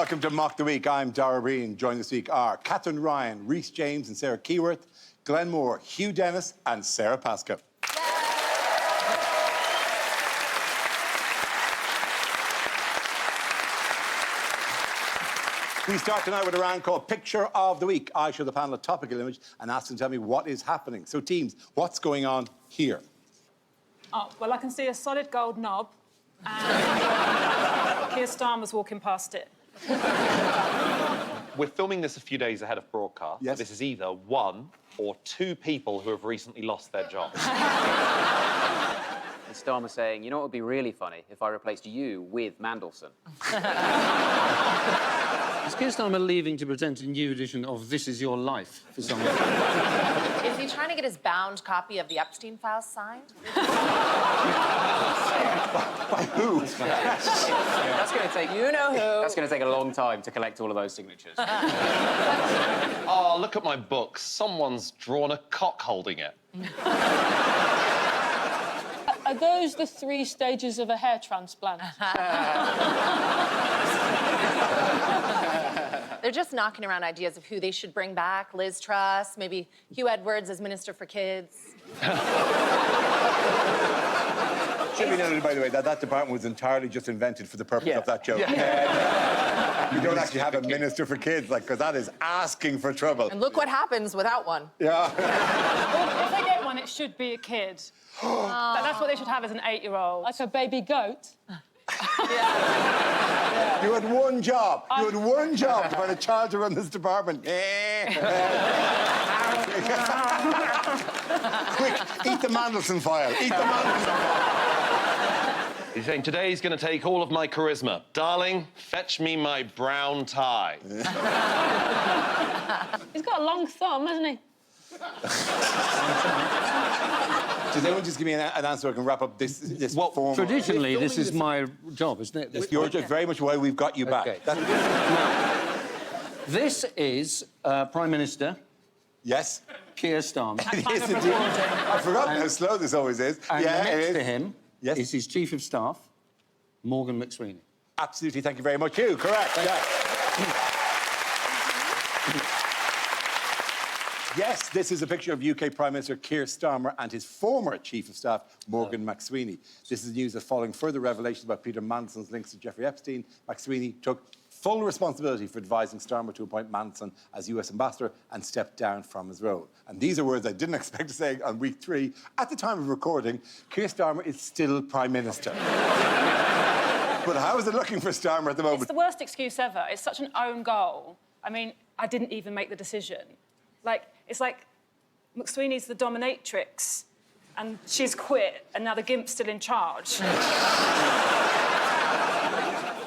Welcome to Mock the Week. I'm Dara Ó Briain. Joined this week are Katherine Ryan, Rhys James and Sarah Keyworth, Glenn Moore, Hugh Dennis and Sara Pascoe. We start tonight with a round called Picture of the Week. I show the panel a topical image and ask them to tell me what is happening. So, teams, what's going on here? Oh, well, I can see a solid gold knob and Keir Starmer's walking past it. We're filming this a few days ahead of broadcast. Yes. So this is either one or two people who have recently lost their jobs. And Starmer saying, you know what would be really funny if I replaced you with Mandelson. Is Keir Starmer leaving to present a new edition of This Is Your Life for someone? Is he trying to get his bound copy of the Epstein files signed? By who? That's going to take... You know who. That's going to take a long time to collect all of those signatures. Oh, look at my book. Someone's drawn a cock holding it. Are those the 3 stages of a hair transplant? They're just knocking around ideas of who they should bring back. Liz Truss, maybe Hugh Edwards as Minister for Kids. Should be noted, by the way, that that department was entirely just invented for the purpose of that joke. You don't actually have a Minister for Kids, like, because that is asking for trouble. And look what happens without one. Yeah. Well, if they get one, it should be a kid. That's what they should have as an 8-year-old. Like a baby goat? You had one job. You had one job to find a child to run this department. Quick, eat the Mandelson file. Eat the Mandelson file. He's saying, today's going to take all of my charisma. Darling, fetch me my brown tie. He's got a long thumb, hasn't he? Does anyone just give me an answer so I can wrap up this form? Traditionally, this is my job, isn't it? It's your job, very much why we've got you back. Okay. Now, this is Prime Minister yes? Keir Starmer. It is indeed. I've forgotten how slow this always is. And yeah, next it is. to him is his Chief of Staff, Morgan McSweeney. Absolutely, thank you very much, Hugh. Correct, yeah. Yes, this is a picture of UK Prime Minister Keir Starmer and his former Chief of Staff, Morgan McSweeney. This is news that following further revelations about Peter Manson's links to Jeffrey Epstein, McSweeney took full responsibility for advising Starmer to appoint Manson as US ambassador and stepped down from his role. And these are words I didn't expect to say on week 3. At the time of recording, Keir Starmer is still Prime Minister. But how is it looking for Starmer at the moment? It's the worst excuse ever. It's such an own goal. I mean, I didn't even make the decision. It's like McSweeney's the dominatrix, and she's quit, and now the gimp's still in charge.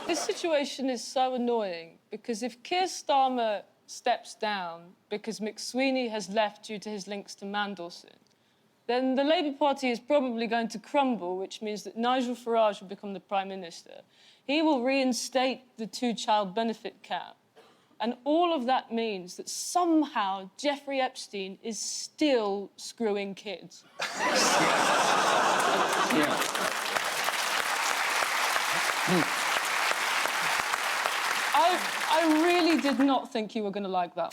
This situation is so annoying because if Keir Starmer steps down because McSweeney has left due to his links to Mandelson, then the Labour Party is probably going to crumble, which means that Nigel Farage will become the Prime Minister. He will reinstate the 2-child benefit cap. And all of that means that somehow Jeffrey Epstein is still screwing kids. I really did not think you were going to like that.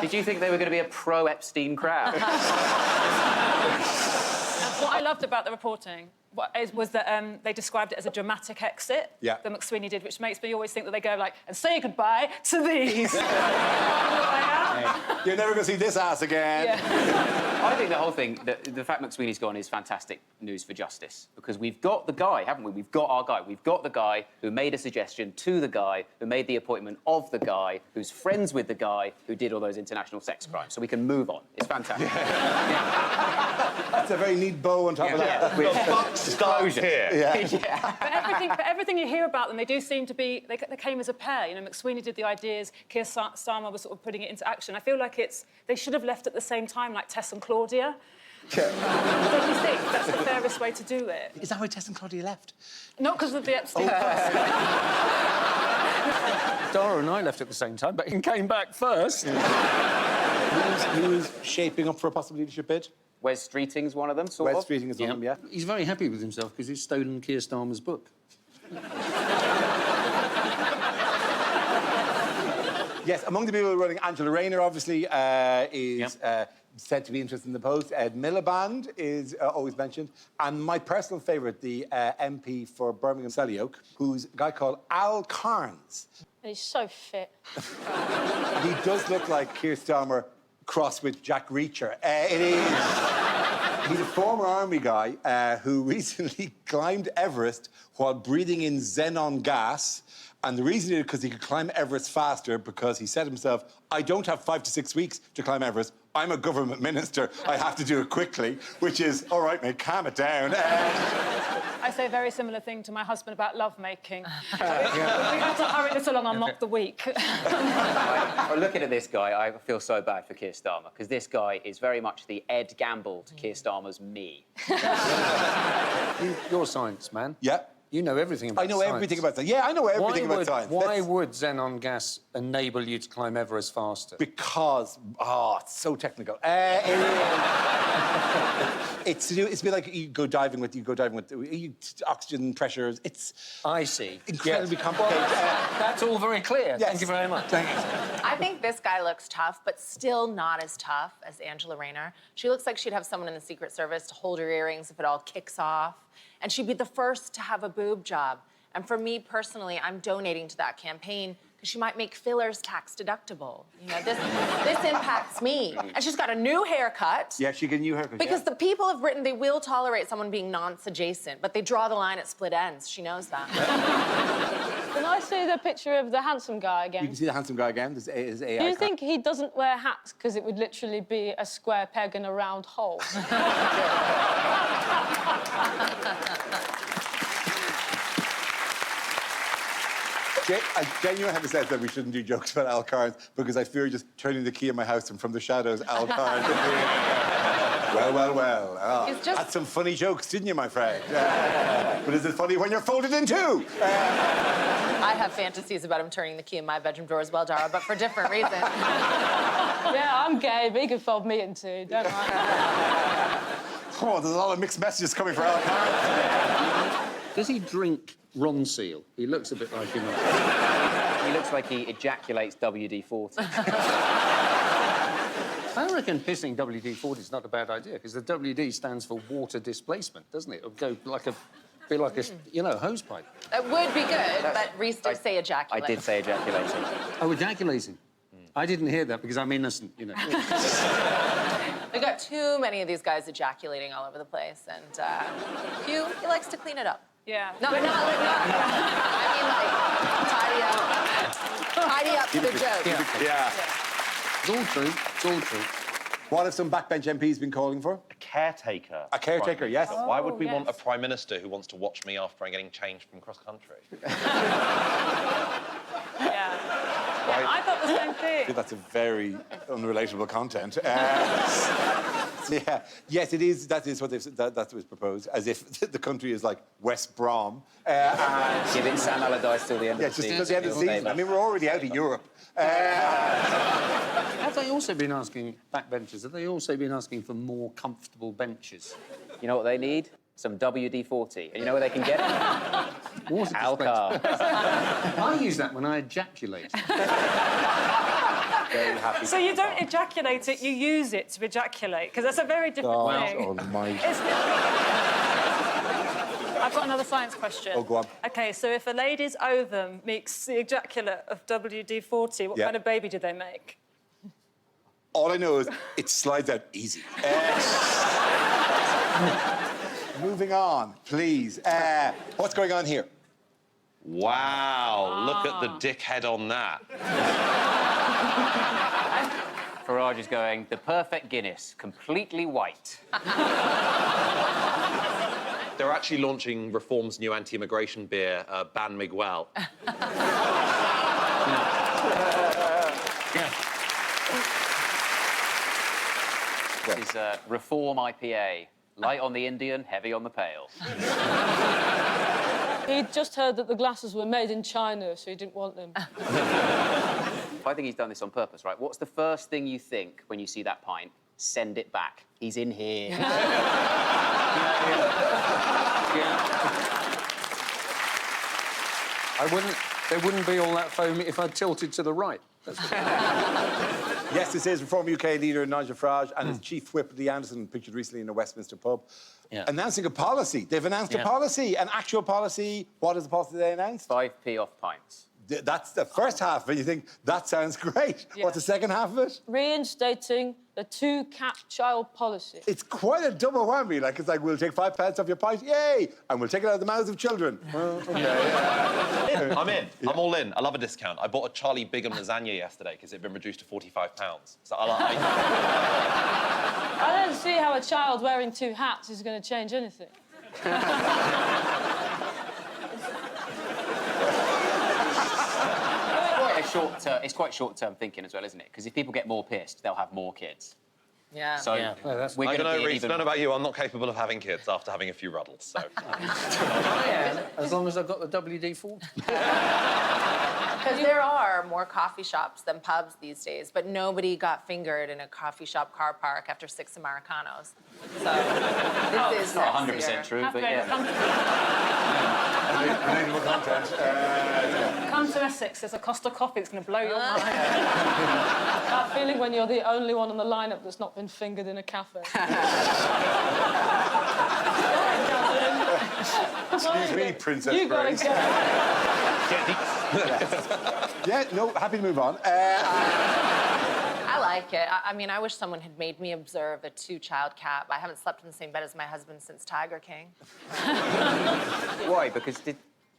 Did you think they were going to be a pro-Epstein crowd? What I loved about the reporting was that they described it as a dramatic exit that McSweeney did, which makes me always think that they go like, and say goodbye to these. You're never going to see this ass again. Yeah. I think the whole thing, the fact McSweeney's gone is fantastic news for justice, because we've got the guy, haven't we? We've got our guy. We've got the guy who made a suggestion to the guy who made the appointment of the guy who's friends with the guy who did all those international sex crimes. So we can move on. It's fantastic. That's a very neat bow on top of that. The buck stops here. But everything you hear about them, they do seem to be... They came as a pair. You know, McSweeney did the ideas, Keir Starmer was sort of putting it into action. I feel like they should have left at the same time, like Tess and Claudia. Don't you think that's the fairest way to do it? Is that why Tess and Claudia left? Not because of the Epstein Dara and I left at the same time, but he came back first. Who's shaping up for a possible leadership bid? Wes Streeting's one of them, sort of. Wes Streeting is one of them, yeah. He's very happy with himself because he's stolen Keir Starmer's book. Yes, among the people running, Angela Rayner, obviously, is said to be interested in the post. Ed Miliband is always mentioned. And my personal favourite, the MP for Birmingham Selly-Oak, who's a guy called Al Carnes. He's so fit. He does look like Keir Starmer crossed with Jack Reacher. It is... He's a former army guy who recently climbed Everest while breathing in xenon gas. And the reason is because he could climb Everest faster because he said himself, I don't have 5 to 6 weeks to climb Everest. I'm a government minister. I have to do it quickly, which is, all right, mate, calm it down. I say a very similar thing to my husband about lovemaking. We have to hurry this along, I'm not the week. Looking at this guy, I feel so bad for Keir Starmer, because this guy is very much the Ed Gamble to Keir Starmer's me. You're a science man. Yeah. You know everything about I know science. everything about science. Yeah, I know everything about science. Why would xenon gas enable you to climb Everest faster? Because, it's so technical. It's to do. It's a bit like you go diving with oxygen pressures. It's I see. incredibly Yes. complicated. That's all very clear. Yes. Thank you very much. Thank you. I think this guy looks tough, but still not as tough as Angela Rayner. She looks like she'd have someone in the Secret Service to hold her earrings if it all kicks off. And she'd be the first to have a boob job. And for me personally, I'm donating to that campaign because she might make fillers tax deductible. You know, this impacts me. And she's got a new haircut. Yeah, she get a new haircut. Because the people of Britain, they will tolerate someone being nonce-adjacent, but they draw the line at split ends. She knows that. Can I see the picture of the handsome guy again? You can see the handsome guy again. There's his AI. Do you think he doesn't wear hats because it would literally be a square peg in a round hole? I genuinely have to say that we shouldn't do jokes about Al Carnes because I fear just turning the key in my house and from the shadows, Al Carnes. Well. Oh, It's just- Had some funny jokes, didn't you, my friend? But is it funny when you're folded in two? I have fantasies about him turning the key in my bedroom door as well, Dara, but for different reasons. Yeah, I'm gay, but he could fold me in two, don't I? Oh, there's a lot of mixed messages coming for Al Carnes. Does he drink Ronseal? He looks a bit like him. He looks like he ejaculates WD-40. I reckon pissing WD-40 is not a bad idea because the WD stands for water displacement, doesn't it? It'll go like a, be like a, hose pipe. It would be good, but Rhys did say ejaculate. I did say ejaculating. Oh, ejaculating. I didn't hear that because I'm innocent, We've got too many of these guys ejaculating all over the place, and Hugh, he likes to clean it up. Yeah. No, not. I mean, like, tidy up for the joke. Yeah. It's all true. It's all true. What have some backbench MPs been calling for? A caretaker. A caretaker, Prime yes. Minister. Why would we yes. want a Prime Minister who wants to watch me after I'm getting changed from cross-country? Yeah. I thought the same I thing. think that's a very unrelatable content. Yeah. Yes, it is. That is what they've. That's what's proposed, as if the country is like West Brom. Giving Sam Allardyce till the end Yeah, of the just season. till the end of the season. I mean, we're already out of Europe. Have they also been asking, backbenchers, have they also been asking for more comfortable benches? You know what they need? Some WD-40. And you know where they can get it? Water Alcar. I use that when I ejaculate. Very happy. So you don't ejaculate it, you use it to ejaculate, because that's a very different thing. Almighty. I've got another science question. Oh, go on. OK, so if a lady's ovum makes the ejaculate of WD-40, what kind of baby do they make? All I know is it slides out easy. Moving on, please. What's going on here? Wow, look at the dickhead on that. Farage is going, the perfect Guinness, completely white. They're actually launching Reform's new anti-immigration beer, Ban Miguel. This is Reform IPA. Light on the Indian, heavy on the pale. He'd just heard that the glasses were made in China, so he didn't want them. I think he's done this on purpose, right? What's the first thing you think when you see that pint? Send it back. He's in here. There wouldn't be all that foam if I tilted to the right. Yes, this is Reform UK leader Nigel Farage and his chief whip Lee Anderson, pictured recently in a Westminster pub, announcing a policy. They've announced a policy, an actual policy. What is the policy they announced? 5p off pints. That's the first half, and you think, that sounds great. Yeah. What's the second half of it? Reinstating the two-cap child policy. It's quite a double whammy. Like, it's like, we'll take £5 off your pint, yay! And we'll take it out of the mouths of children. Well, okay. I'm in. I'm all in. I love a discount. I bought a Charlie Bigham lasagna yesterday because it had been reduced to £45. So I don't see how a child wearing two hats is going to change anything. It's quite short-term thinking as well, isn't it? Because if people get more pissed, they'll have more kids. Yeah. So Well, that's- we're I going don't to know, be Rhys, even... I don't know about you. I'm not capable of having kids after having a few ruddles, so... As long as I've got the WD-40. Because there are more coffee shops than pubs these days, but nobody got fingered in a coffee shop car park after 6 Americanos. So this is Not sexier. 100% true, but Okay, yeah. Relatable content. Come to Essex, there's a Costa coffee that's going to blow your mind. That feeling when you're the only one on the lineup that's not been fingered in a cafe. Excuse me, Princess You gotta Grace. go. Yeah, no, happy to move on. I like it. I mean, I wish someone had made me observe a 2-child cap. I haven't slept in the same bed as my husband since Tiger King. Why? Because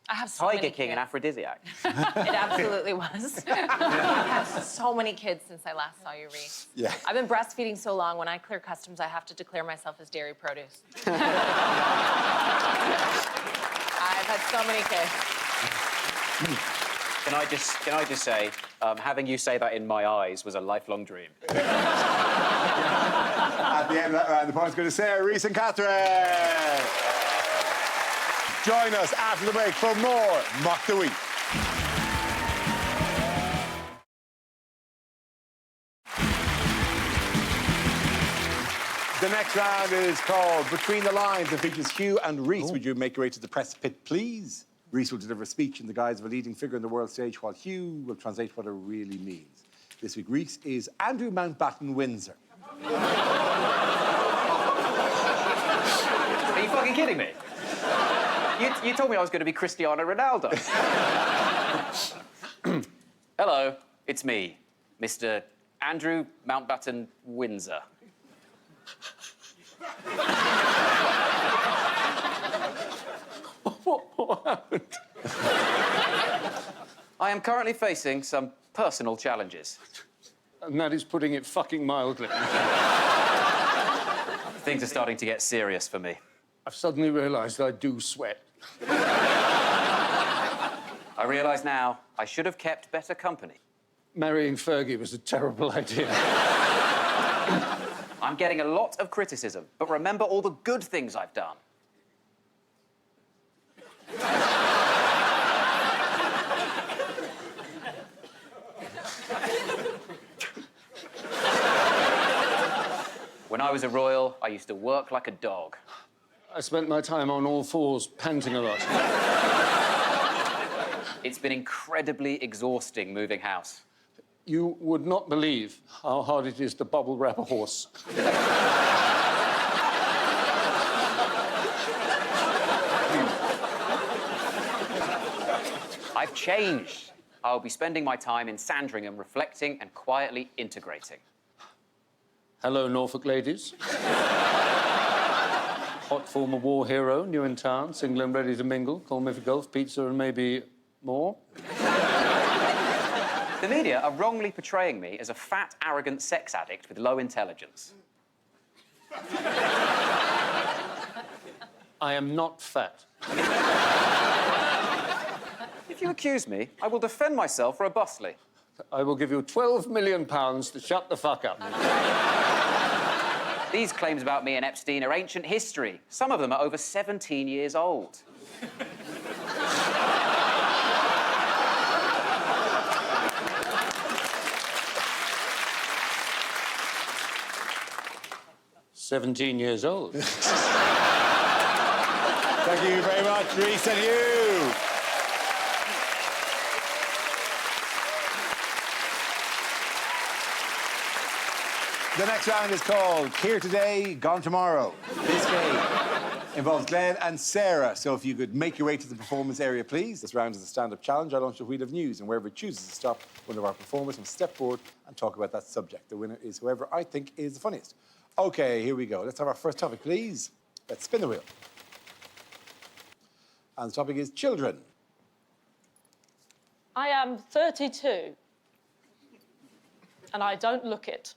I have so Tiger many King kids. an aphrodisiac? It absolutely was. I've had so many kids since I last saw you, Rhys. Yeah. I've been breastfeeding so long, when I clear customs, I have to declare myself as dairy produce. I've had so many kids. Can I just say, having you say that in my eyes was a lifelong dream. At the end of that round, the points go to Sarah, Rhys and Katherine. Join us after the break for more Mock the Week. The next round is called Between the Lines and features Hugh and Rhys. Would you make your way to the press pit, please? Rhys will deliver a speech in the guise of a leading figure on the world stage, while Hugh will translate what it really means. This week, Rhys is Andrew Mountbatten Windsor. Are you fucking kidding me? You told me I was going to be Cristiano Ronaldo. Hello, it's me, Mr. Andrew Mountbatten Windsor. What happened? I am currently facing some personal challenges. And that is putting it fucking mildly. Things are starting to get serious for me. I've suddenly realised I do sweat. I realise now I should have kept better company. Marrying Fergie was a terrible idea. I'm getting a lot of criticism, but remember all the good things I've done. When I was a royal, I used to work like a dog. I spent my time on all fours, panting a lot. It's been incredibly exhausting moving house. You would not believe how hard it is to bubble wrap a horse. I've changed. I'll be spending my time in Sandringham reflecting and quietly integrating. Hello, Norfolk ladies. Hot former war hero, new in town, single and ready to mingle. Call me for golf, pizza, and maybe more. The media are wrongly portraying me as a fat, arrogant sex addict with low intelligence. I am not fat. If you accuse me, I will defend myself robustly. I will give you £12 million to shut the fuck up. These claims about me and Epstein are ancient history. Some of them are over 17 years old. "17 years old." Thank you very much, Rhys and Hugh. The next round is called Here Today, Gone Tomorrow. This game involves Glenn and Sarah. So if you could make your way to the performance area, please. This round is a stand-up challenge. I launch a wheel of news, and wherever it chooses to stop, one of our performers must step forward and talk about that subject. The winner is whoever I think is the funniest. OK, here we go. Let's have our first topic, please. Let's spin the wheel. And the topic is children. I am 32. And I don't look it.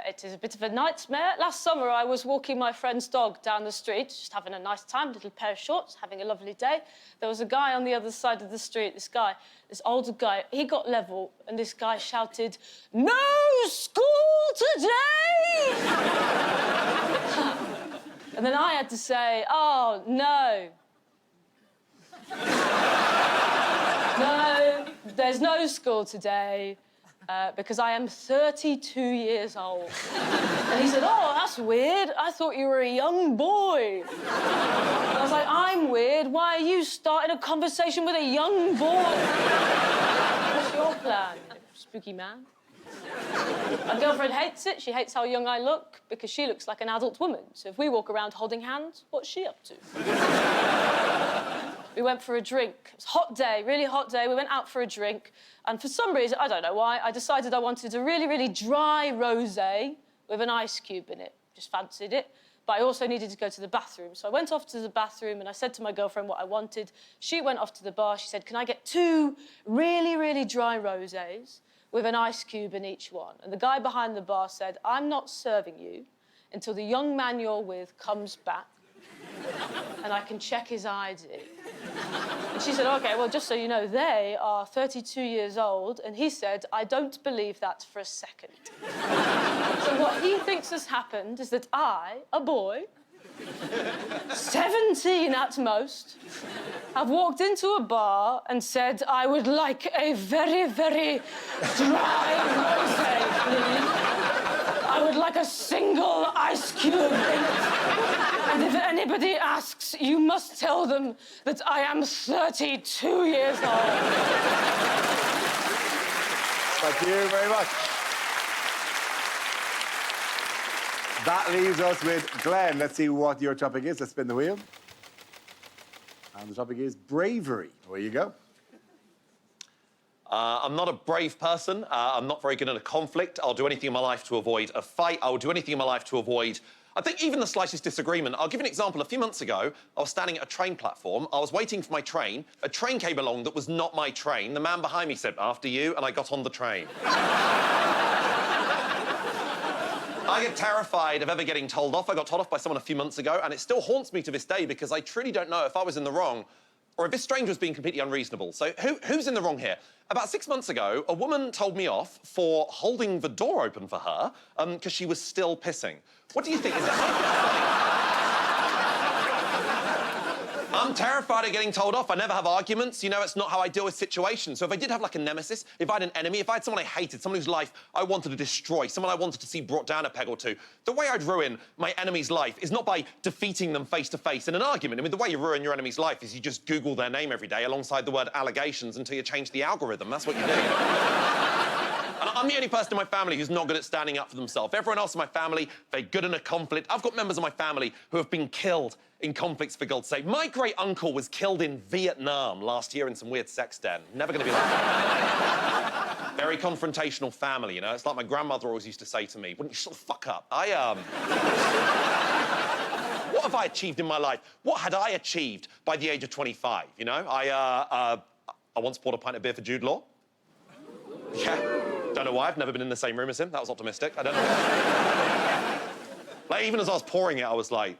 It is a bit of a nightmare. Last summer, I was walking my friend's dog down the street, just having a nice time, little pair of shorts, having a lovely day. There was a guy on the other side of the street, this older guy, he got level, and this guy shouted, "No school today!" And then I had to say, "Oh, no. No, there's no school today. Because I am 32 years old." And he said, "Oh, that's weird. I thought you were a young boy." And I was like, "I'm weird. Why are you starting a conversation with a young boy? What's your plan, spooky man?" My girlfriend hates it. She hates how young I look because she looks like an adult woman. So if we walk around holding hands, what's she up to? We went for a drink. It was a hot day, really hot day. We went out for a drink. And for some reason, I don't know why, I decided I wanted a really, really dry rosé with an ice cube in it. Just fancied it. But I also needed to go to the bathroom. So I went off to the bathroom and I said to my girlfriend what I wanted. She went off to the bar. She said, "Can I get 2 really, really dry rosés with an ice cube in each one?" And the guy behind the bar said, "I'm not serving you until the young man you're with comes back and I can check his ID." And she said, "OK, well, just so you know, they are 32 years old." And he said, "I don't believe that for a second." So what he thinks has happened is that I, a boy, 17 at most, have walked into a bar and said, "I would like a very, very dry rosé, please. I would like a single ice cube in it. And if anybody asks, you must tell them that I am 32 years old." Thank you very much. That leaves us with Glenn. Let's see what your topic is. Let's spin the wheel. And the topic is bravery. Away you go. I'm not a brave person. I'm not very good at a conflict. I'll do anything in my life to avoid a fight. I'll do anything in my life to avoid, I think, even the slightest disagreement. I'll give you an example. A few months ago, I was standing at a train platform. I was waiting for my train. A train came along that was not my train. The man behind me said, "After you," and I got on the train. I get terrified of ever getting told off. I got told off by someone a few months ago, and it still haunts me to this day because I truly don't know if I was in the wrong or if this stranger was being completely unreasonable. So who's in the wrong here? About 6 months ago, a woman told me off for holding the door open for her because she was still pissing. What do you think? Is that... I'm terrified of getting told off. I never have arguments. You know, it's not how I deal with situations. So if I did have, like, a nemesis, if I had an enemy, if I had someone I hated, someone whose life I wanted to destroy, someone I wanted to see brought down a peg or two, the way I'd ruin my enemy's life is not by defeating them face-to-face in an argument. I mean, the way you ruin your enemy's life is you just Google their name every day alongside the word allegations until you change the algorithm. That's what you do. And I'm the only person in my family who's not good at standing up for themselves. Everyone else in my family, they're good in a conflict. I've got members of my family who have been killed in conflicts, for God's sake. My great-uncle was killed in Vietnam last year in some weird sex den. Never going to be like that. Very confrontational family, you know? It's like my grandmother always used to say to me, "Wouldn't you shut the fuck up?" What have I achieved in my life? What had I achieved by the age of 25, you know? I once poured a pint of beer for Jude Law. Yeah. Don't know why. I've never been in the same room as him. That was optimistic. I don't know. Like, even as I was pouring it, I was like,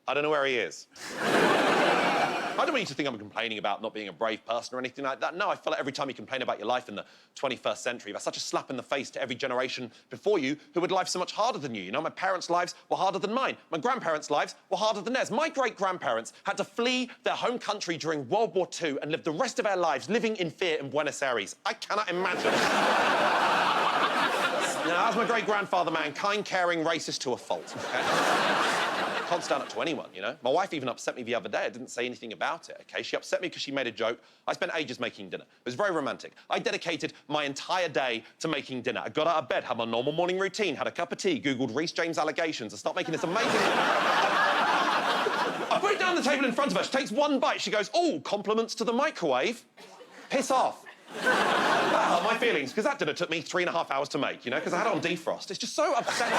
I don't know where he is. I don't want you to think I'm complaining about not being a brave person or anything like that. No, I feel like every time you complain about your life in the 21st century, that's such a slap in the face to every generation before you who had life so much harder than you. You know, my parents' lives were harder than mine. My grandparents' lives were harder than theirs. My great-grandparents had to flee their home country during World War II and live the rest of their lives living in fear in Buenos Aires. I cannot imagine. Now, as my great-grandfather, man, kind, caring, racist to a fault, okay? Can't stand up to anyone, you know? My wife even upset me the other day. I didn't say anything about it, OK? She upset me because she made a joke. I spent ages making dinner. It was very romantic. I dedicated my entire day to making dinner. I got out of bed, had my normal morning routine, had a cup of tea, Googled Rhys James allegations, and started making this amazing... I put it down on the table in front of her. She takes one bite. She goes, oh, compliments to the microwave. Piss off. That hurt my feelings, because that dinner took me 3.5 hours to make, you know, because I had it on defrost. It's just so upsetting.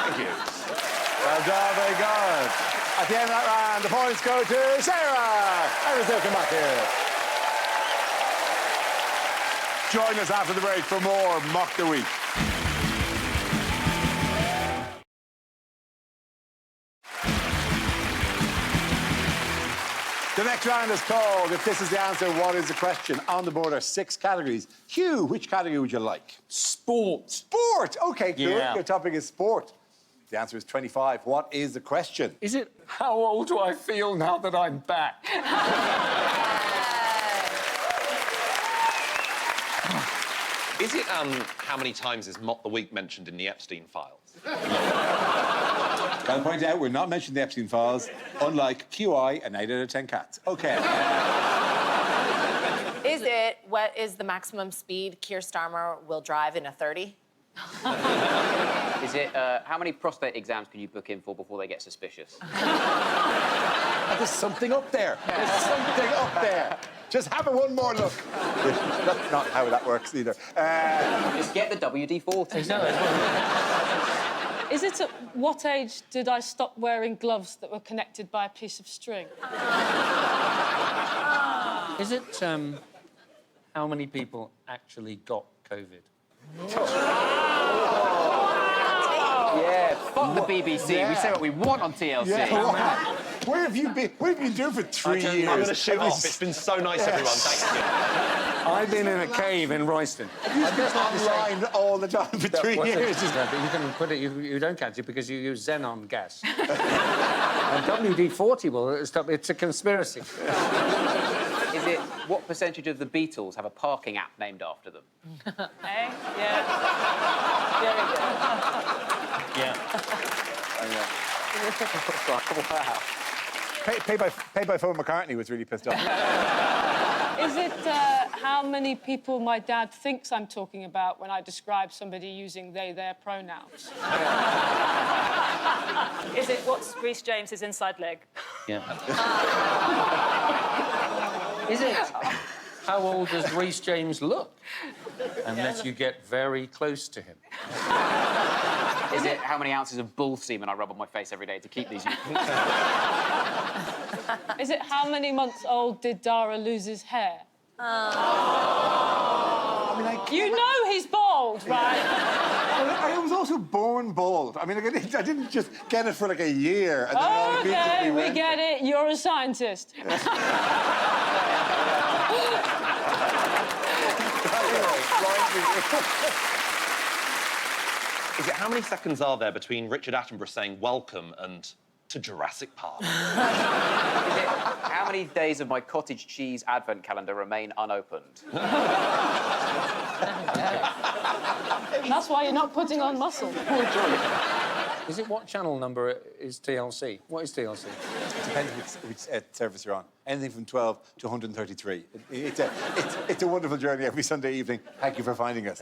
Thank you. Well done, very good. At the end of that round, the points go to Sarah. And we'll come back here. Join us after the break for more Mock the Week. The next round is called If This Is the Answer, What Is the Question? On the board are 6 categories. Hugh, which category would you like? Sport. Sport! OK, cool. Yeah. Your topic is sport. The answer is 25. What is the question? Is it how old do I feel now that I'm back? Is it, how many times is Mock the Week mentioned in the Epstein files? I'll point out, we're not mentioning the Epstein files, unlike QI and 8 out of 10 cats. OK. What is the maximum speed Keir Starmer will drive in a 30? Is it, how many prostate exams can you book in for before they get suspicious? There's something up there. There's something up there. Just have one more look. That's not how that works either. Just get the WD-40. Is it at what age did I stop wearing gloves that were connected by a piece of string? Is it how many people actually got COVID? Yeah, fuck the BBC. Yeah. We say what we want on TLC. Yeah. Where have you been? What have you been doing for 3 years? I'm going to shoot off. It's been so nice, everyone. Thank you. I've been in a cave in Royston. You've been online all the time for 3 years. But you can put it, you don't catch it because you use xenon gas. And WD-40 will stop. It's a conspiracy. Is it what percentage of the Beatles have a parking app named after them? Hey? Yeah. There we go. Yeah. Wow. Pay by phone McCartney was really pissed off. Is it how many people my dad thinks I'm talking about when I describe somebody using they, their pronouns? Is it what's Rhys James's inside leg? Yeah. Is it how old does Rhys James look? Unless you get very close to him. Is it how many ounces of bull semen I rub on my face every day to keep these... Is it how many months old did Dara lose his hair? I mean, You know he's bald, right? I was also born bald. I mean, I didn't just get it for like a year. And then I OK, immediately we went get it. You're a scientist. Is it how many seconds are there between Richard Attenborough saying welcome and to Jurassic Park? Is it how many days of my cottage cheese advent calendar remain unopened? That's why you're not putting on muscle. Is it what channel number is TLC? What is TLC? It depends which service you're on. Anything from 12 to 133. It's a wonderful journey every Sunday evening. Thank you for finding us.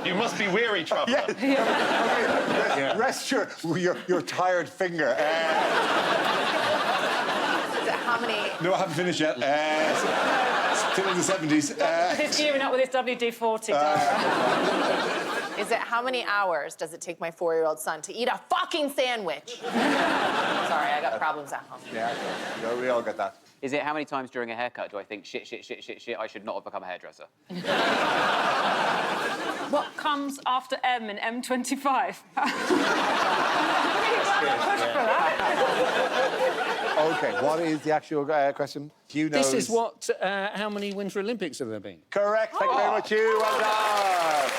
You must be weary, traveller. Rest your tired finger. How many? No, I haven't finished yet. Still in the 70s. He's gearing up with his WD-40. Is it how many hours does it take my 4-year-old son to eat a fucking sandwich? Sorry, I got problems at home. Yeah, we all got that. Is it how many times during a haircut do I think, shit, I should not have become a hairdresser? What comes after M in M25? OK, what is the actual question? Hugh knows. This is what, how many Winter Olympics have there been? Correct. Thank you very much, Hugh. Well done.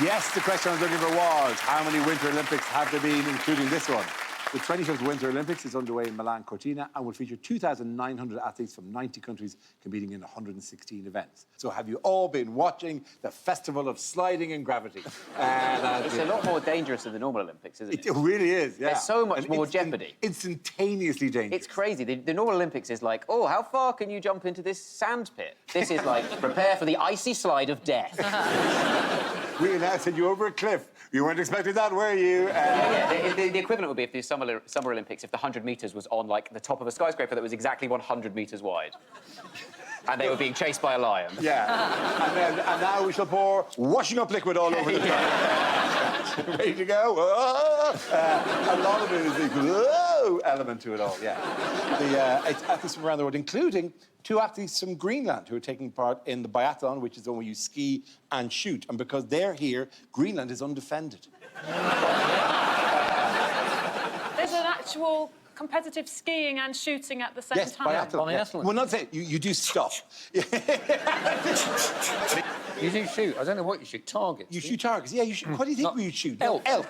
Yes, the question I was looking for was, how many Winter Olympics have there been, including this one? The 25th Winter Olympics is underway in Milan Cortina and will feature 2,900 athletes from 90 countries competing in 116 events. So have you all been watching the Festival of Sliding and Gravity? It's a lot more dangerous than the normal Olympics, isn't it? It really is, yeah. There's so much And more jeopardy. Instantaneously dangerous. It's crazy. The normal Olympics is like, oh, how far can you jump into this sand pit? This is like, prepare for the icy slide of death. We now send you over a cliff. You weren't expecting that, were you? The equivalent would be if the Summer Olympics, if the 100 metres was on, like, the top of a skyscraper that was exactly 100 metres wide. And they were being chased by a lion. Yeah. And now we shall pour washing up liquid all over the place. Ready to go? A lot of it is the whoa element to it all, yeah. It's athletes from around the world, including 2 athletes from Greenland who are taking part in the biathlon, which is the one where you ski and shoot. And because they're here, Greenland is undefended. There's an actual competitive skiing and shooting at the same time. Biathlon. Biathlon. Yeah. Well, not saying you do stuff. You do shoot. I don't know what you shoot. Targets. You shoot targets. Yeah, you shoot. What do you think you shoot? Elk. Elk.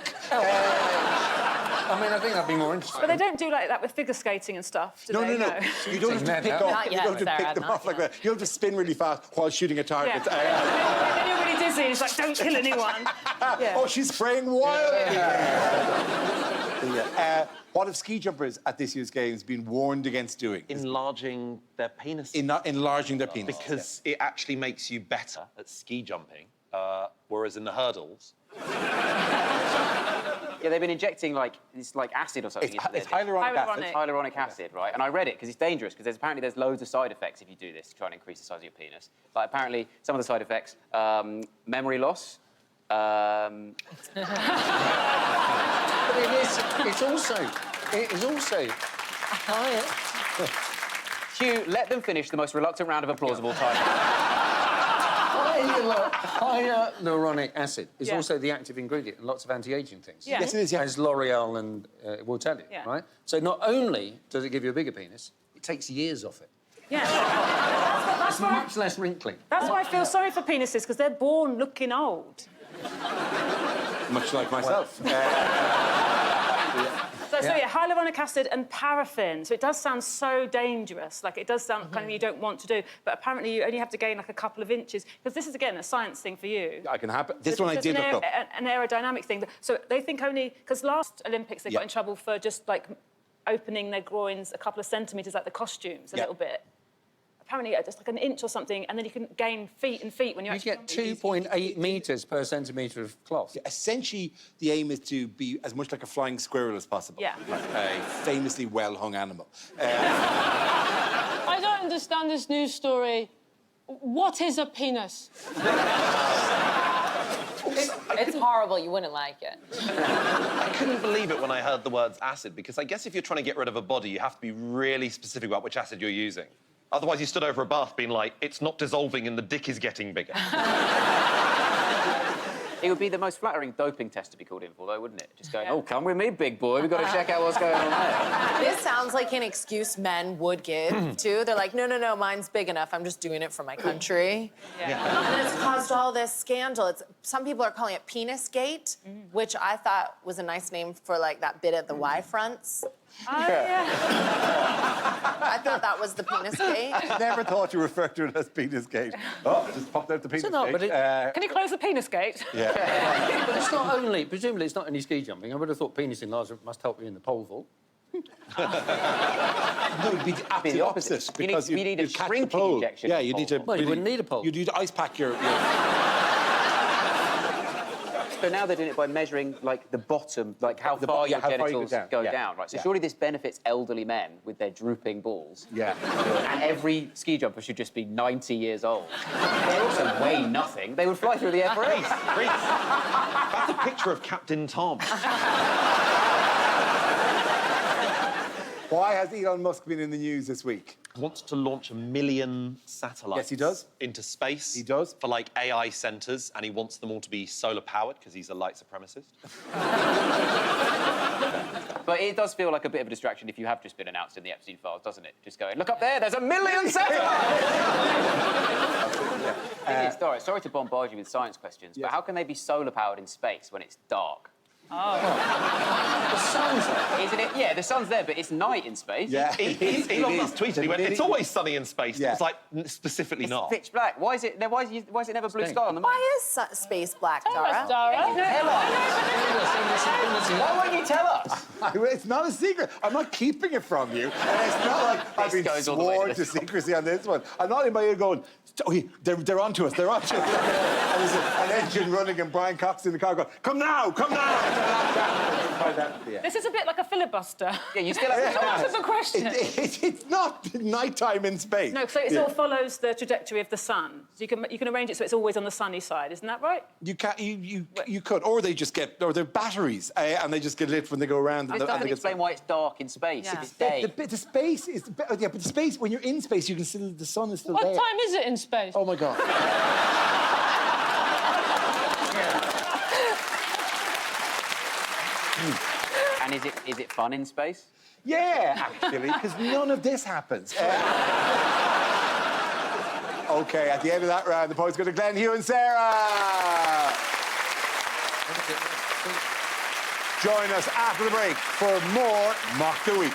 I mean, I think that'd be more interesting. But they don't do like that with figure skating and stuff, do they? No. You don't have to pick off. Not yet, You don't have to Sarah, pick them not off like yet. that. You don't have to spin really fast while shooting a target. Yeah. Then you're really dizzy. It's like, don't kill anyone. Yeah. Oh, she's spraying wildly. What have ski jumpers at this year's Games been warned against doing? Enlarging their penis. Enlarging their penis. Because it actually makes you better at ski jumping, whereas in the hurdles... Yeah, they've been injecting, like, this, like, acid or something. It's hyaluronic acid. Hyaluronic acid, right? And I read it because it's dangerous because apparently there's loads of side effects if you do this to try and increase the size of your penis. Like, apparently, some of the side effects, memory loss, But it is also... Hugh, let them finish the most reluctant round of applause of all time. Hyaluronic acid is Yeah. also the active ingredient in lots of anti-aging things. Yeah. Yes, it is, yeah. As L'Oreal and will tell you, Yeah. right? So not only does it give you a bigger penis, it takes years off it. Yeah. It's much less wrinkly. That's why I feel sorry for penises, because they're born looking old. Much like myself. So yeah, hyaluronic acid and paraffin. So it does sound so dangerous. Like, it does sound kind of you don't want to do. But apparently you only have to gain, like, a couple of inches. Because this is, again, a science thing for you. I can happen. This one I It's did an look up. An aerodynamic thing. So they think only... Because last Olympics, they got in trouble for just, like, opening their groins a couple of centimetres, like the costumes, a little bit. Apparently, just like an inch or something, and then you can gain feet and feet when you You actually... get 2.8 metres per centimetre of cloth. Essentially, the aim is to be as much like a flying squirrel as possible. Yeah. Like a famously well-hung animal. I don't understand this news story. What is a penis? It's horrible. You wouldn't like it. I couldn't believe it when I heard the words acid, because I guess if you're trying to get rid of a body, you have to be really specific about which acid you're using. Otherwise, you stood over a bath being like, it's not dissolving and the dick is getting bigger. It would be the most flattering doping test to be called in for, though, wouldn't it? Just going, oh, come with me, big boy. We've got to check out what's going on there. This sounds like an excuse men would give, too. They're like, no, mine's big enough. I'm just doing it for my country. And it's caused all this scandal. Some people are calling it Penis Gate, which I thought was a nice name for, like, that bit at the Y-fronts. Oh, yeah. I thought that was the Penis Gate. Never thought you referred to it as penis gate. Oh, just popped out the penis not, gate. but it- Can you close the penis gate? Yeah. But it's not only... Presumably, it's not only ski jumping. I would have thought penis enlargement must help you in the pole vault. No, it'd be the absolute opposite. You Because need a you'd catch the shrinking pole. injection Yeah, in you the need to... pole. Well, you wouldn't need a pole. You need to ice pack your... So now they're doing it by measuring, like, the bottom, like, how far your how far you genitals go go down. down, right? So Yeah. surely this benefits elderly men with their drooping balls. Yeah. And every ski jumper should just be 90 years old. They also weigh nothing. They would fly through the air for ages. That's a picture of Captain Tom. Why has Elon Musk been in the news this week? Wants to launch 1 million satellites. Yes, he does. Into space. He does. For, like, AI centres, and he wants them all to be solar-powered, because he's a light supremacist. But it does feel like a bit of a distraction if you have just been announced in the Epstein files, doesn't it? Just going, look up there, there's 1 million satellites! Sorry to bombard you with science questions, but how can they be solar-powered in space when it's dark? The sun's there. Isn't it? Yeah, the sun's there, but it's night in space. Yeah. Elon Musk tweeted, he went, it's always sunny in space. Yeah. It's like, specifically It's not. pitch black. Why is it never blue sky on the moon? Why is space black, Tell Dara? us, Dara. Tell us. Why won't you tell us? It's not a secret. I'm not keeping it from you. And it's not like I've been goes all the way to sworn the to top. secrecy on this one. I'm not anybody going, oh, they're onto us, they're onto us. And there's an engine running and Brian Cox in the car going, come now, come now. This is a bit like a filibuster. Yeah, you still have to tell us. Answer the question. It's not nighttime in space. No, so it all follows the trajectory of the sun. So you can arrange it so it's always on the sunny side, isn't that right? You can't. You could, or they just get, or they're batteries, and they just get lit when they go around. It doesn't explain why it's dark in space. Yeah. It's day. The space is, yeah, but the space when you're in space, you can still the sun is still What there. time is it in space? Oh my God. And is it fun in space? Yeah, actually, because none of this happens. Okay, at the end of that round, the points go to Glenn, Hugh, and Sarah. Join us after the break for more Mock the Week.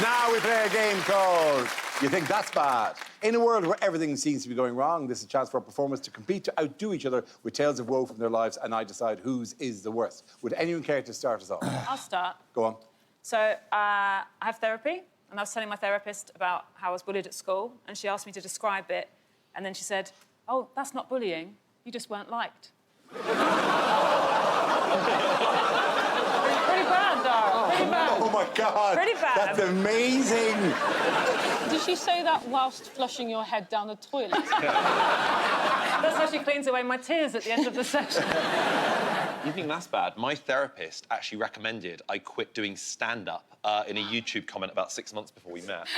Now we play a game called You Think That's Bad. In a world where everything seems to be going wrong, this is a chance for our performers to compete to outdo each other with tales of woe from their lives, and I decide whose is the worst. Would anyone care to start us off? I'll start. Go on. So I have therapy, and I was telling my therapist about how I was bullied at school, and she asked me to describe it, and then she said, "Oh, that's not bullying. You just weren't liked." Pretty bad, Dara. Pretty bad. Oh my God. Pretty bad. That's amazing. Did she say that whilst flushing your head down the toilet? That's how she cleans away my tears at the end of the session. You think that's bad? My therapist actually recommended I quit doing stand-up in a YouTube comment about 6 months before we met.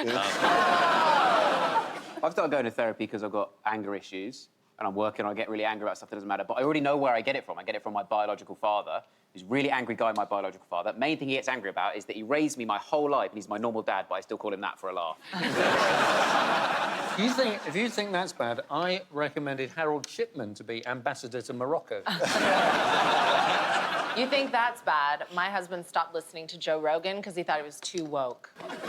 I've started going to therapy because I've got anger issues, and I'm working on. I get really angry about stuff that doesn't matter. But I already know where I get it from. I get it from my biological father, who's a really angry guy. My biological father. Main thing he gets angry about is that he raised me my whole life, and he's my normal dad, but I still call him that for a laugh. If you think that's bad, I recommended Harold Shipman to be ambassador to Morocco. You think that's bad? My husband stopped listening to Joe Rogan because he thought he was too woke. If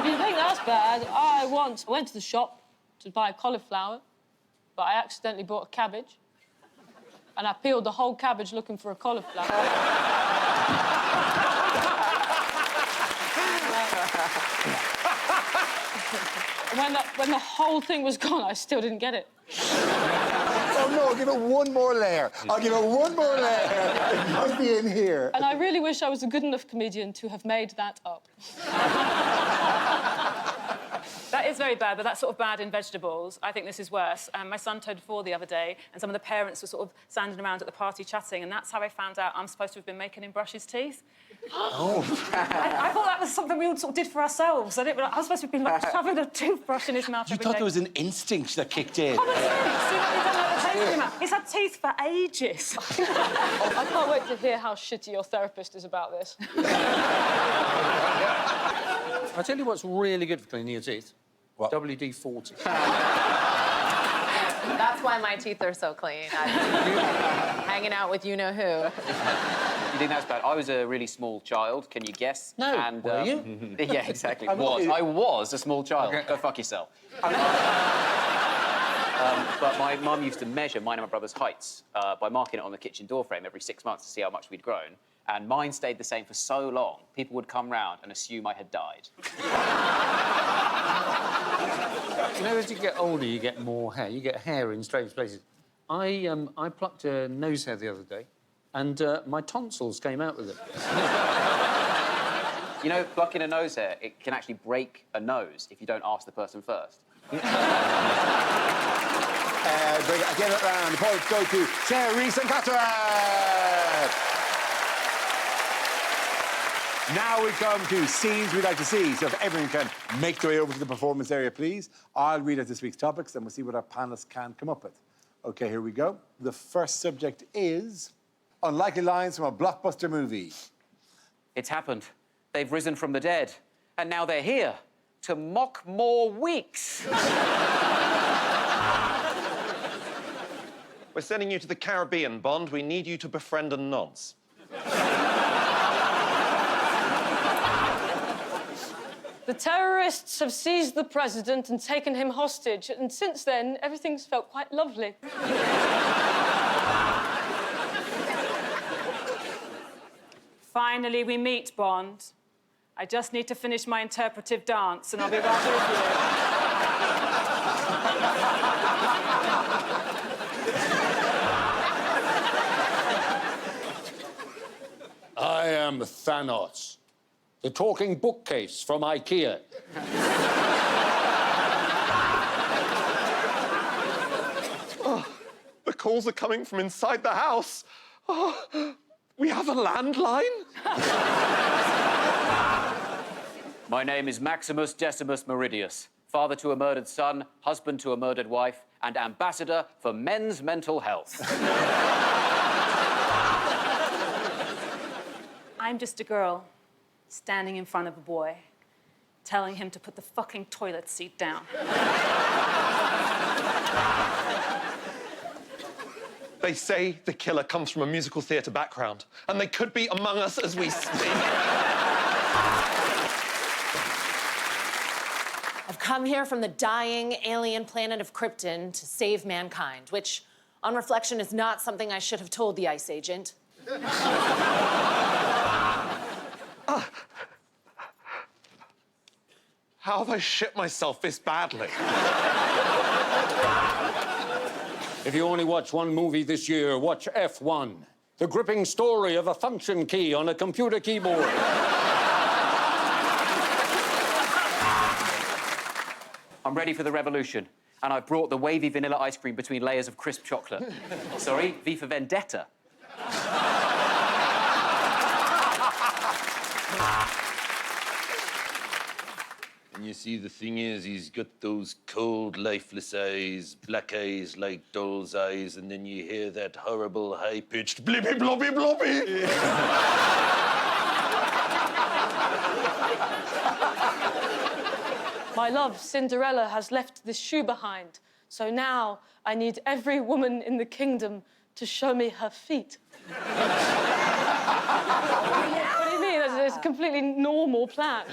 you think that's bad, I once went to the shop to buy a cauliflower, but I accidentally bought a cabbage. And I peeled the whole cabbage looking for a cauliflower. When the whole thing was gone, I still didn't get it. Oh no, I'll give it one more layer. I'll give it one more layer. It must be in here. And I really wish I was a good enough comedian to have made that up. That is very bad, but that's sort of bad in vegetables. I think this is worse. My son turned 4 the other day, and some of the parents were sort of standing around at the party chatting, and that's how I found out I'm supposed to have been making him brush his teeth. Oh. I thought that was something we all sort of did for ourselves. I was supposed to have been like shoving a toothbrush in his mouth You every thought day. there was an instinct that kicked in. Common sense. See what we've done at the tasting mouth. He's had teeth for ages. I can't wait to hear how shitty your therapist is about this. I'll tell you what's really good for cleaning your teeth. What? WD-40. That's why my teeth are so clean. I'm hanging out with you-know-who. You think that's bad? I was a really small child. Can you guess? No. And, Were you? Yeah, exactly. I'm not- I was a small child. Okay. Go fuck yourself. But my mum used to measure mine and my brother's heights by marking it on the kitchen door frame every 6 months to see how much we'd grown. And mine stayed the same for so long, people would come round and assume I had died. You know, as you get older, you get more hair. You get hair in strange places. I plucked a nose hair the other day, and my tonsils came out with it. You know, plucking a nose hair, it can actually break a nose if you don't ask the person first. At the end of that round, the points go to Sarah, Rhys, and Katherine. Now we come to scenes we'd like to see. So if everyone can make their way over to the performance area, please. I'll read out this week's topics, and we'll see what our panelists can come up with. OK, here we go. The first subject is unlikely lines from a blockbuster movie. It's happened. They've risen from the dead, and now they're here. to mock more weeks. We're sending you to the Caribbean, Bond. We need you to befriend a nonce. The terrorists have seized the president and taken him hostage, and since then, everything's felt quite lovely. Finally, we meet, Bond. I just need to finish my interpretive dance, and I'll be right with you. I am Thanos, the talking bookcase from IKEA. The calls are coming from inside the house. Oh, we have a landline? My name is Maximus Decimus Meridius, father to a murdered son, husband to a murdered wife, and ambassador for men's mental health. I'm just a girl standing in front of a boy, telling him to put the fucking toilet seat down. They say the killer comes from a musical theatre background, and they could be among us as we speak. I've come here from the dying alien planet of Krypton to save mankind, which, on reflection, is not something I should have told the ICE agent. How have I shit myself this badly? If you only watch one movie this year, watch F1, the gripping story of a function key on a computer keyboard. I'm ready for the revolution, and I've brought the wavy vanilla ice cream between layers of crisp chocolate. Sorry, V for vendetta. And you see, the thing is, he's got those cold, lifeless eyes, black eyes like doll's eyes, and then you hear that horrible, high-pitched blippy, bloppy, bloppy. My love, Cinderella, has left this shoe behind, so now I need every woman in the kingdom to show me her feet. What do you mean? It's a completely normal plan.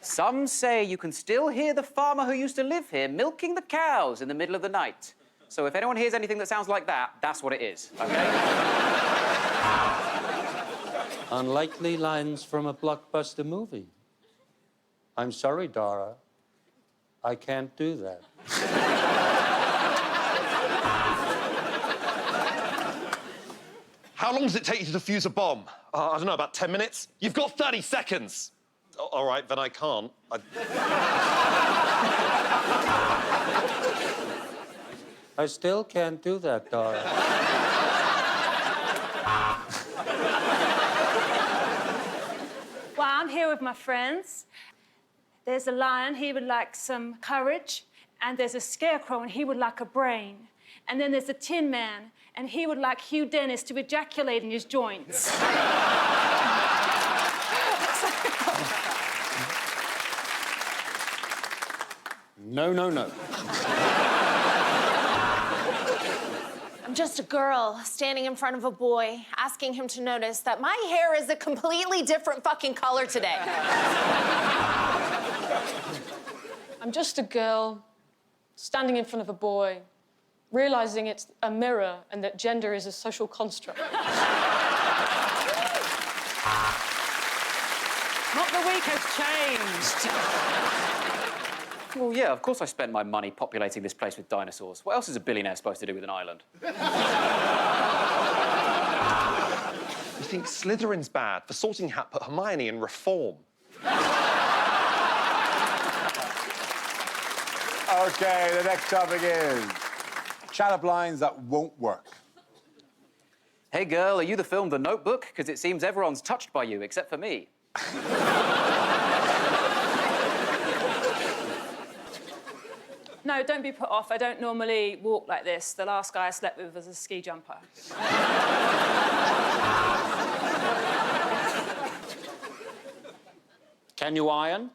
Some say you can still hear the farmer who used to live here milking the cows in the middle of the night. So if anyone hears anything that sounds like that, that's what it is, okay? Unlikely lines from a blockbuster movie. I'm sorry, Dara. I can't do that. How long does it take you to defuse a bomb? I don't know, about 10 minutes? You've got 30 seconds. All right, then I can't. I still can't do that, Dara. Well, I'm here with my friends. There's a lion, he would like some courage. And there's a scarecrow, and he would like a brain. And then there's a tin man, and he would like Hugh Dennis to ejaculate in his joints. No, no, no. I'm just a girl standing in front of a boy, asking him to notice that my hair is a completely different fucking color today. I'm just a girl standing in front of a boy, realizing it's a mirror and that gender is a social construct. Not the week has changed. Well, yeah, of course I spent my money populating this place with dinosaurs. What else is a billionaire supposed to do with an island? You think Slytherin's bad? The Sorting Hat put Hermione in reform. OK, the next topic is chat-up lines that won't work. Hey, girl, are you the film The Notebook? Because it seems everyone's touched by you, except for me. No, don't be put off. I don't normally walk like this. The last guy I slept with was a ski jumper. Can you iron?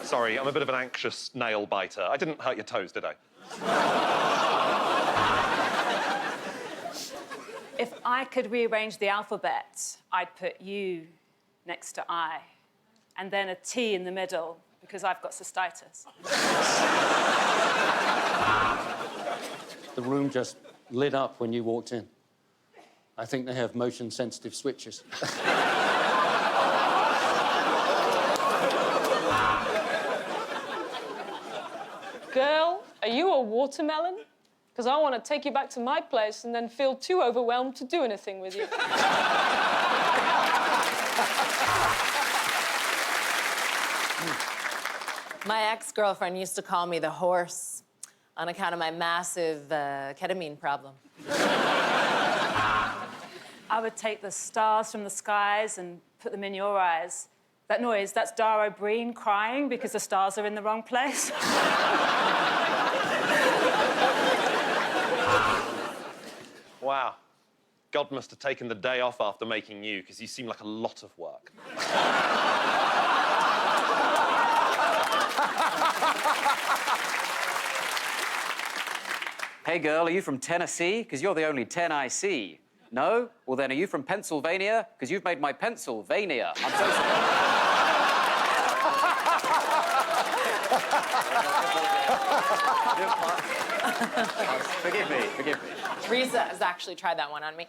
Sorry, I'm a bit of an anxious nail biter. I didn't hurt your toes, did I? If I could rearrange the alphabet, I'd put U next to I, and then a T in the middle, because I've got cystitis. The room just lit up when you walked in. I think they have motion-sensitive switches. Girl, are you a watermelon? Because I want to take you back to my place and then feel too overwhelmed to do anything with you. My ex-girlfriend used to call me the horse on account of my massive ketamine problem. I would take the stars from the skies and put them in your eyes. That noise, that's Dara Ó Briain crying because the stars are in the wrong place. Wow. God must have taken the day off after making you, because you seem like a lot of work. Hey, girl, are you from Tennessee? Because you're the only 10 I see. No? Well, then, are you from Pennsylvania? Because you've made my Pennsylvania. I'm so sorry. Forgive me, forgive me. Rhys has actually tried that one on me.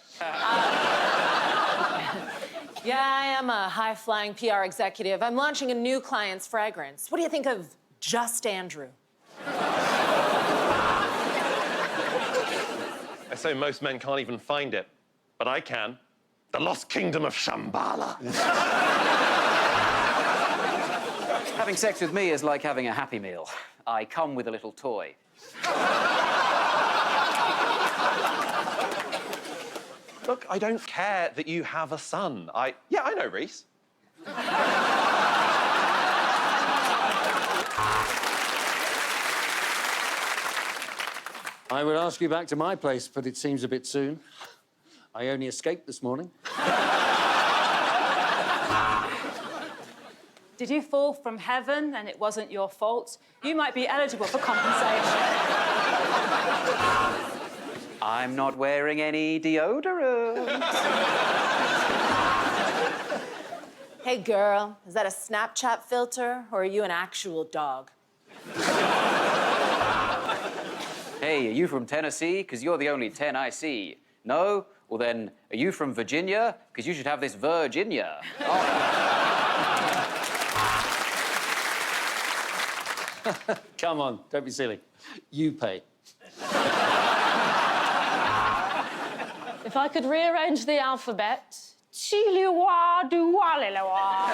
Yeah, I am a high-flying PR executive. I'm launching a new client's fragrance. What do you think of Just Andrew? I say most men can't even find it, but I can. The Lost Kingdom of Shambhala. Having sex with me is like having a Happy Meal. I come with a little toy. Look, I don't care that you have a son. Yeah, I know, Rhys. I would ask you back to my place, but it seems a bit soon. I only escaped this morning. Did you fall from heaven and it wasn't your fault? You might be eligible for compensation. I'm not wearing any deodorant. Hey, girl, is that a Snapchat filter, or are you an actual dog? Hey, are you from Tennessee? Because you're the only 10 I see. No? Well, then, are you from Virginia? Because you should have this Virginia. Come on, don't be silly. You pay. If I could rearrange the alphabet, Chiliwa duwalilawa.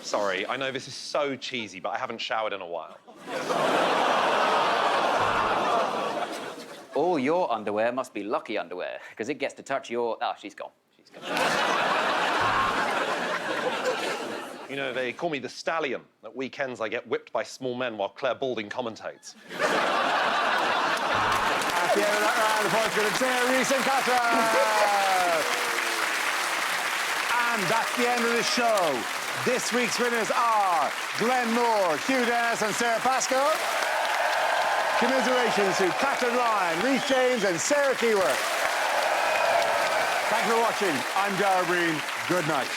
Sorry, I know this is so cheesy, but I haven't showered in a while. All your underwear must be lucky underwear, because it gets to touch your... Oh, she's gone. She's gone. You know, they call me the stallion. At weekends, I get whipped by small men while Claire Balding commentates. At the end of that round, the points go to Sarah, Rhys and Katherine. And that's the end of the show. This week's winners are Glenn Moore, Hugh Dennis and Sara Pascoe. Commiserations to Katherine Ryan, Rhys James and Sarah Keyworth. Thank you for watching. I'm Dara Ó Briain. Good night.